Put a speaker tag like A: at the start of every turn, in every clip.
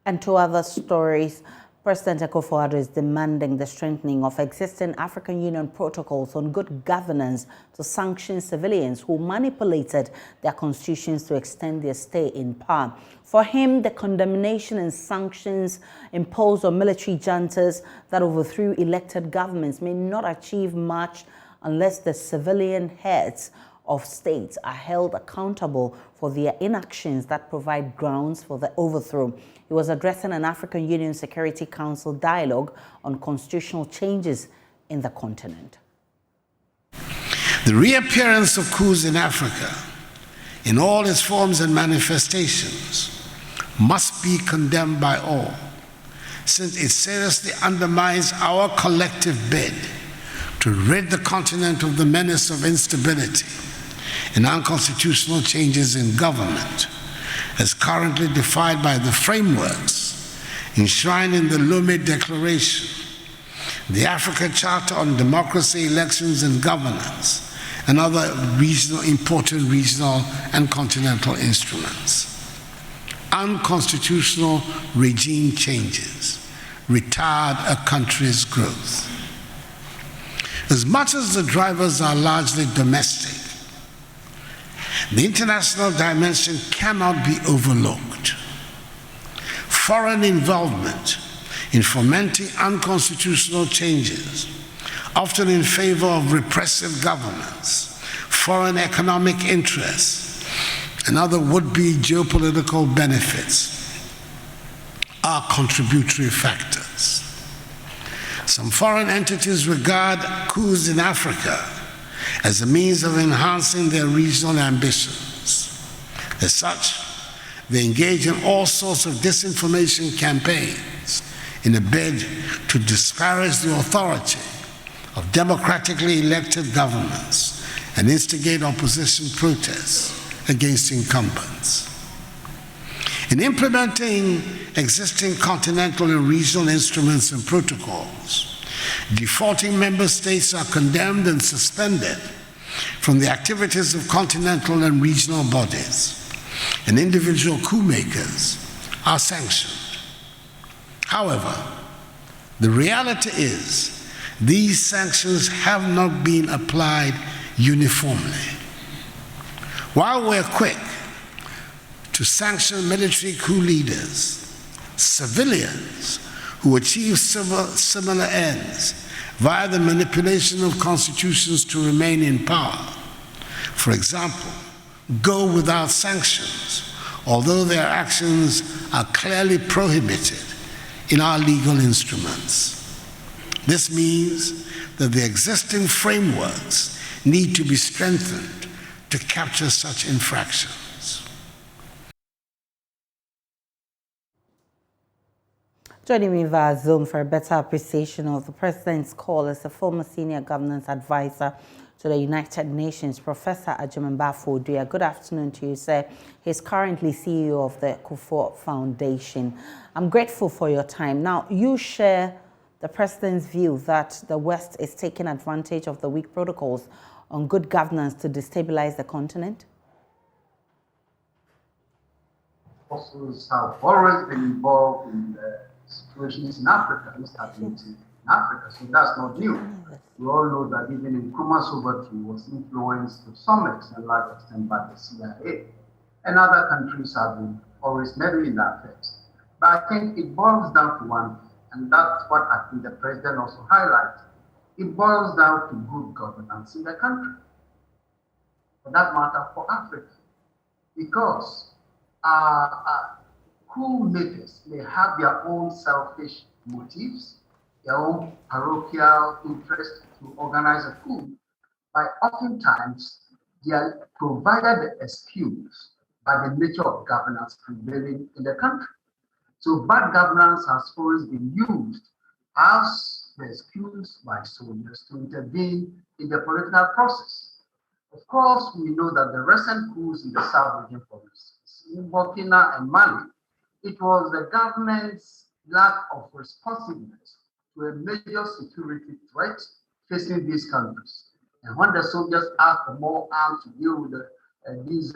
A: And to other stories, President Akufo-Addo is demanding the strengthening of existing African Union protocols on good governance to sanction civilians who manipulated their constitutions to extend their stay in power. For him, the condemnation and sanctions imposed on military juntas that overthrew elected governments may not achieve much unless the civilian heads of states are held accountable for their inactions that provide grounds for the overthrow. He was addressing an African Union Security Council dialogue on constitutional changes in the continent.
B: The reappearance of coups in Africa, in all its forms and manifestations, must be condemned by all, since it seriously undermines our collective bid to rid the continent of the menace of instability and unconstitutional changes in government, as currently defined by the frameworks enshrined in the Lomé Declaration, the Africa Charter on Democracy, Elections and Governance, and other important regional and continental instruments. Unconstitutional regime changes retard a country's growth. As much as the drivers are largely domestic, the international dimension cannot be overlooked. Foreign involvement in fomenting unconstitutional changes, often in favor of repressive governments, foreign economic interests, and other would-be geopolitical benefits, are contributory factors. Some foreign entities regard coups in Africa as a means of enhancing their regional ambitions. As such, they engage in all sorts of disinformation campaigns in a bid to disparage the authority of democratically elected governments and instigate opposition protests against incumbents. In implementing existing continental and regional instruments and protocols, defaulting member states are condemned and suspended from the activities of continental and regional bodies, and individual coup makers are sanctioned. However, the reality is these sanctions have not been applied uniformly. While we're quick to sanction military coup leaders, civilians who achieve similar ends via the manipulation of constitutions to remain in power, for example, go without sanctions, although their actions are clearly prohibited in our legal instruments. This means that the existing frameworks need to be strengthened to capture such infractions.
A: Joining me via Zoom for a better appreciation of the President's call is the former Senior Governance Advisor to the United Nations, Professor Agyemang-Duah. Good afternoon to you, sir. He's currently CEO of the Kufuor Foundation. I'm grateful for your time. Now, you share the President's view that the West is taking advantage of the weak protocols on good governance to destabilize the continent?
C: Apostles have always been involved in the situations in Africa, instability in Africa, so that's not new. We all know that even in Nkrumah's overthrow was influenced to some extent, large extent, by the CIA, and other countries have been always meddling that phase. But I think it boils down to one thing, and that's what I think the President also highlighted. It boils down to good governance in the country, for that matter, for Africa, because coup makers may have their own selfish motives, their own parochial interest to organize a coup, but oftentimes they are provided the excuse by the nature of governance prevailing in the country. So bad governance has always been used as the excuse by soldiers to intervene in the political process. Of course, we know that the recent coups in the South region, for instance, in Burkina and Mali, it was the government's lack of responsiveness to a major security threat facing these countries. And when the soldiers asked for more arms to deal with these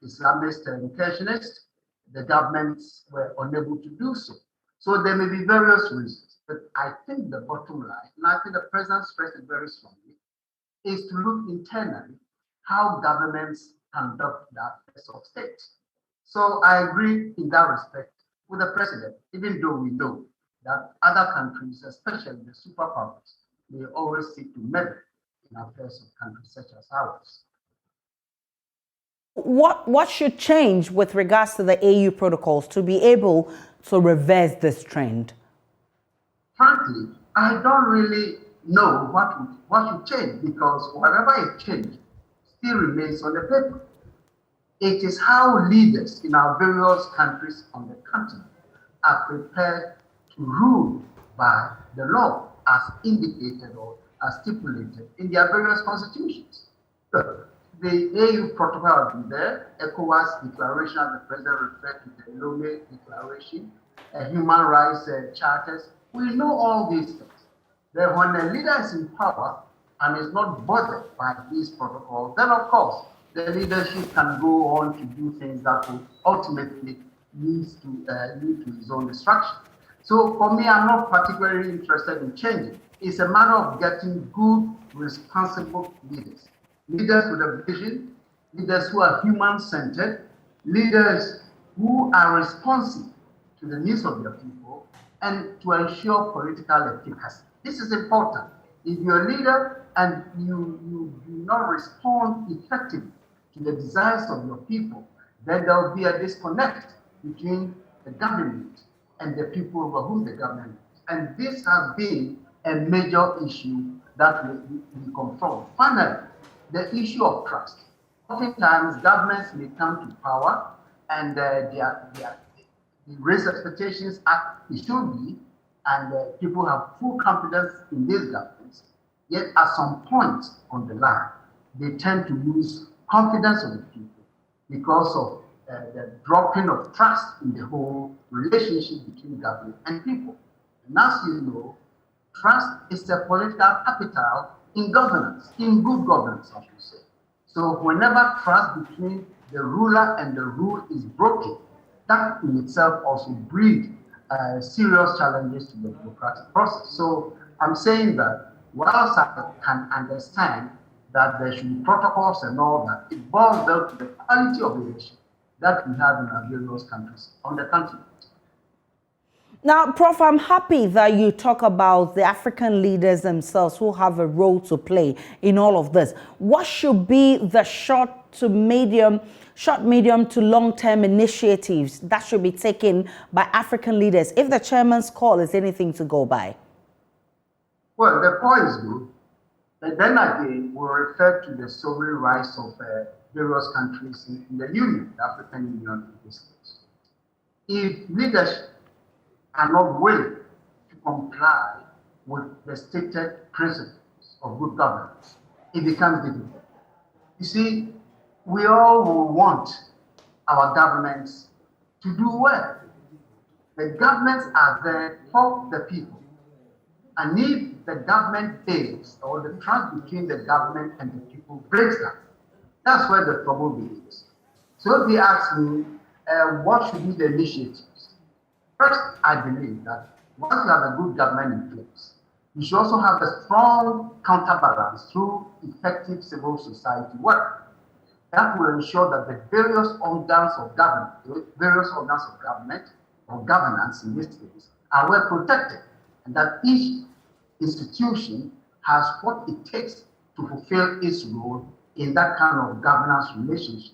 C: Islamist incursionists, the governments were unable to do so. So there may be various reasons, but I think the bottom line, and I think the president stressed it very strongly, is to look internally how governments conduct the affairs of state. So I agree in that respect with the president, even though we know that other countries, especially the superpowers, may always seek to meddle in affairs of countries such as ours.
A: What should change with regards to the AU protocols to be able to reverse this trend?
C: Frankly, I don't really know what should change, because whatever is changed still remains on the paper. It is how leaders in our various countries on the continent are prepared to rule by the law as indicated or as stipulated in their various constitutions. Look, the AU protocol has been there, ECOWAS declaration, as the president referred to, the Lome declaration, human rights charters. We know all these things. That when a leader is in power and is not bothered by these protocols, then of course the leadership can go on to do things that will ultimately lead to his own destruction. So for me, I'm not particularly interested in changing. It's a matter of getting good, responsible leaders. Leaders with a vision, leaders who are human-centered, leaders who are responsive to the needs of their people, and to ensure political efficacy. This is important. If you're a leader and you do not respond effectively to the desires of your people, then there will be a disconnect between the government and the people over whom the government is. And this has been a major issue that we confront. Finally, the issue of trust. Oftentimes, governments may come to power and they raise expectations as it should be, and people have full confidence in these governments. Yet at some point on the line, they tend to lose confidence of the people because of the dropping of trust in the whole relationship between government and people. And as you know, trust is a political capital in governance, in good governance, I should say. So whenever trust between the ruler and the ruled is broken, that in itself also breeds serious challenges to the democratic process. So I'm saying that whilst I can understand that there should be protocols and all that, it boils down to the quality of leadership that we have in our various countries on the continent.
A: Now, Prof, I'm happy that you talk about the African leaders themselves who have a role to play in all of this. What should be the short, medium to long-term initiatives that should be taken by African leaders if the chairman's call is anything to go by?
C: Well, the point is good. But then again, we refer to the sovereign rights of various countries in the Union, the African Union in this case. If leadership are not willing to comply with the stated principles of good governance, it becomes difficult. You see, we all will want our governments to do well. The governments are there for the people. And if the government fails, or the trust between the government and the people breaks down, that's where the trouble begins. So if you ask me, what should be the initiatives? First, I believe that once you have a good government in place, you should also have a strong counterbalance through effective civil society work. That will ensure that the various organs of government, or governance in this case, are well protected, and that each institution has what it takes to fulfill its role in that kind of governance relationship.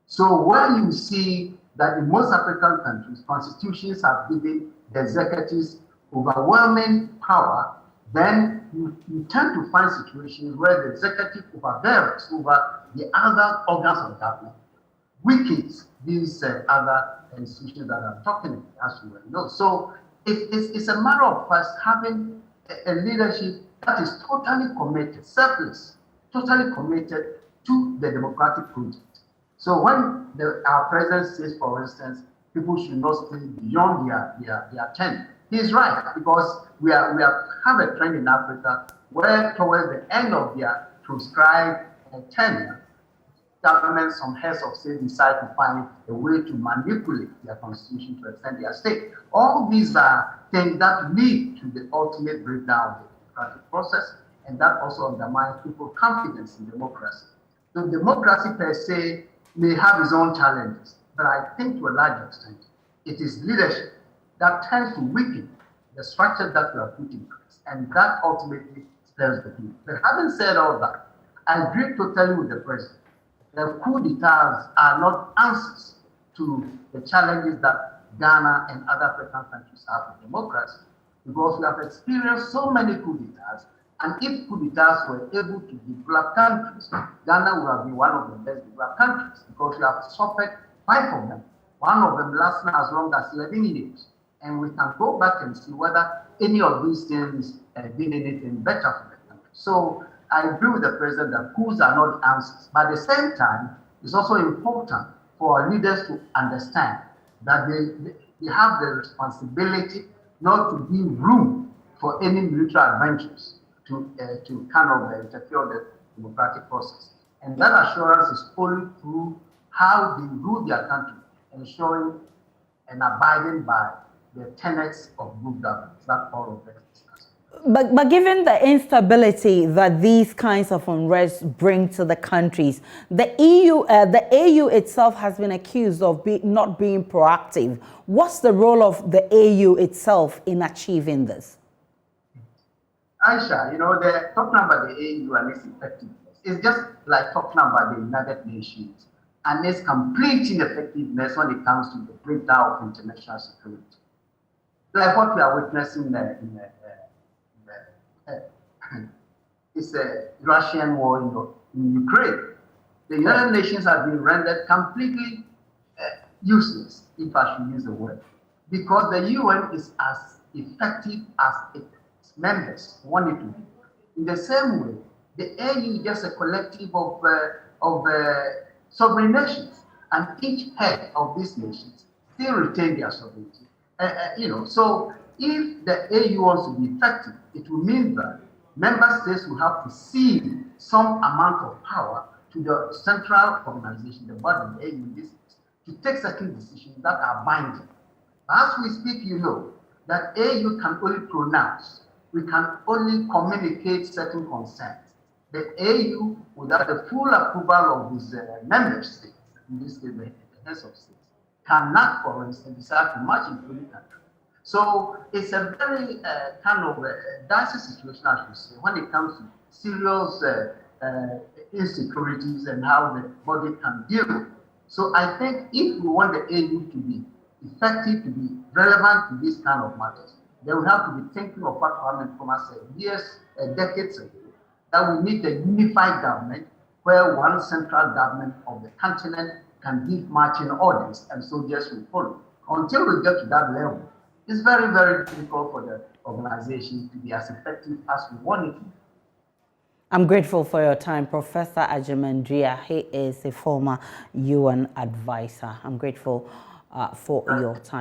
C: So when you see that in most African countries, constitutions have given the executives overwhelming power, then you tend to find situations where the executive overbears over the other organs of government, weakens these other institutions that I'm talking about, as you well know. So it's a matter of us having a leadership that is totally committed, selfless, totally committed to the democratic project. So when our president says, for instance, people should not stay beyond their tenure, he's right, because we have a trend in Africa where towards the end of their prescribed tenure, governments, some heads of state decide to find a way to manipulate their constitution to extend their state. All these are things that lead to the ultimate breakdown of the democratic process, and that also undermines people's confidence in democracy. So democracy per se may have its own challenges, but I think to a large extent, it is leadership that tends to weaken the structure that we are put in place, and that ultimately spells the people. But having said all that, I agree totally with the president. The coup d'etats are not answers to the challenges that Ghana and other African countries have with democracy, because we have experienced so many coup d'etats, and if coup d'etats were able to develop countries, Ghana would have been one of the best developed countries, because we have suffered 5 of them. One of them lasting as long as 11 years. And we can go back and see whether any of these things did anything better for the country. So I agree with the president that coups are not answers. But at the same time, it's also important for our leaders to understand that they have the responsibility not to give room for any military adventures to kind of interfere with the democratic process. And that assurance is only through how they rule their country, ensuring and abiding by the tenets of good governance. That's all of that.
A: But given the instability that these kinds of unrest bring to the countries, the AU itself has been accused of not being proactive. What's the role of the AU itself in achieving this?
C: Aisha, they're talking about the AU and its effectiveness. It's just like talking about the United Nations and its complete ineffectiveness when it comes to the breakdown of international security. Like what we are witnessing it's a Russian war in Ukraine. The United Nations have been rendered completely useless, if I should use the word, because the UN is as effective as its members want it to be. In the same way, the AU is just a collective of sovereign nations, and each head of these nations still retain their sovereignty. So if the AU wants to be effective, it will mean that member states will have to cede some amount of power to the central organization, the body, the AU in this case, to take certain decisions that are binding. As we speak, that AU can only pronounce, we can only communicate certain concerns. The AU, without the full approval of its member states, in this case, the heads of states, cannot, for instance, decide to march into any country. So it's a very kind of dicey situation, I should say, when it comes to serious insecurities and how the body can deal with it. So I think if we want the AU to be effective, to be relevant to these kind of matters, then we have to be thinking of what Kwame Nkrumah said decades ago, that we need a unified government where one central government of the continent can give marching orders and soldiers will follow. Until we get to that level, it's very, very difficult for the organization to be as effective as we want it to be.
A: I'm grateful for your time, Professor Agyemang-Duah. He is a former UN advisor. I'm grateful for your time.